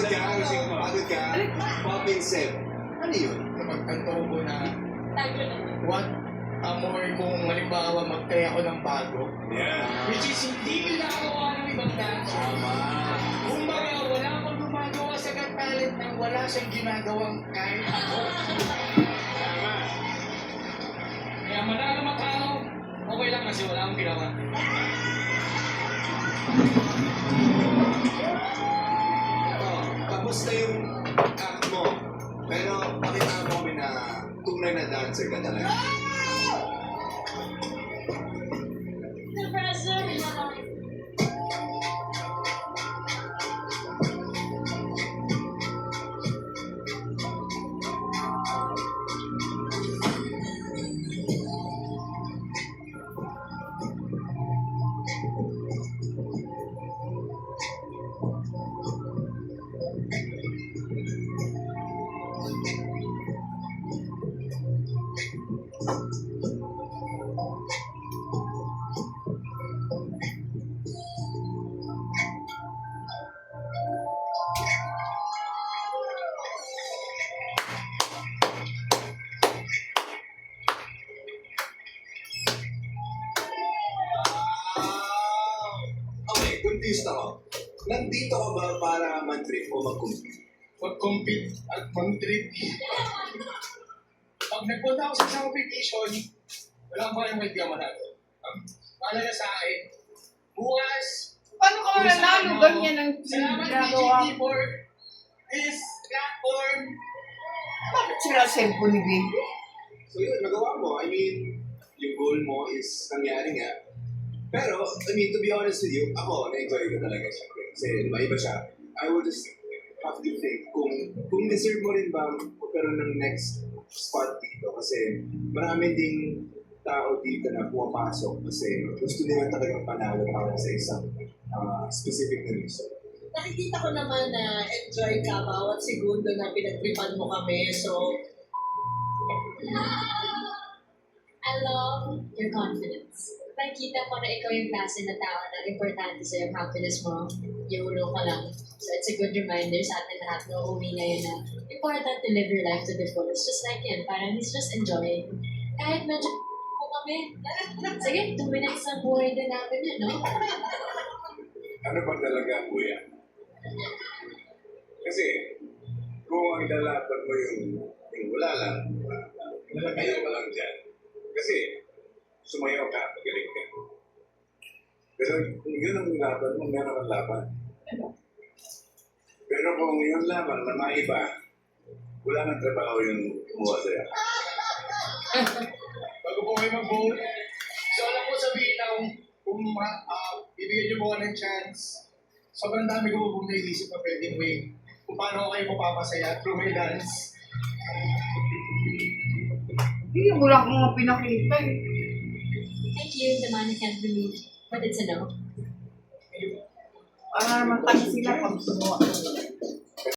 Pagod ka. Popping sip. Ano yun? Napagtanto ko na Tago na. what more kung halimbawa mag-try ako ng bago. Yeah. Which is hindi ginagawa ng ibang dancer. Tama. Kumbaga, wala akong gumagawa sa Got Talent nang wala siyang ginagawang kahit ako. Tama. Kaya manalo Macau, okay lang kasi wala akong ginawa. Ito, kamusta yung act mo? Pero pakita mo kami na tunay na dancer ka talaga. The pressure. Okay, confused ako. Nandito ka ba para mag-trip o mag-compete? Mag-compete at mag-trip. Pag nagpunta ako sa isang competition, wala akong parang may diyaman natin. Mahalaga sa akin, bukas, Paano ka mananalo? Ganyan ang salamat ginagawa. PGT for this platform. Bakit sila cellphone ni Baby? So yun, nagawa mo. I mean, yung goal mo is nangyari nga. Pero, I mean, to be honest with you, ako, na-enjoy ko talaga siya. Kasi maiba siya. I would just have to think kung deserve mo rin ba magkaroon ng next spot dito. Kasi marami ding tao dito na pumapasok kasi gusto nila talagang panalo para sa isang specific na reason. Nakikita ko naman na enjoy ka bawat segundo na pinagtripan mo kami. So, I love your confidence. Nakikita ko na ikaw yung klase na tao na importante sa yung happiness mo. Yulo ka lang. So it's a good reminder sa atin lahat na uuwi na yun na important to live your life to the fullest. Just like him, parang he's just enjoying. Kahit medyo po kami. Sige, 2 minutes na buhay din namin yun, no? Ano ba talaga ang buya? Kasi, kung ang lalaban mo yung wala lang, lalagayan ka lang dyan. Kasi, sumayaw ka, magaling ka. Pero kung yun ang laban mo, meron kang laban. Pero kung yung laban na maiba, wala nang trabaho yung kumuha sa'yo. Bago po kayo mag-vote, so alam ko sabihin lang, kung bibigyan niyo po ako ng chance, sobrang dami ko po naiisip na pwedeng way kung paano kayo mapapasaya through my dance. Hindi mo lang akong pinakita eh. Thank you, the man who can't believe. But it's a no. Para naman tayo sila pag sumawa.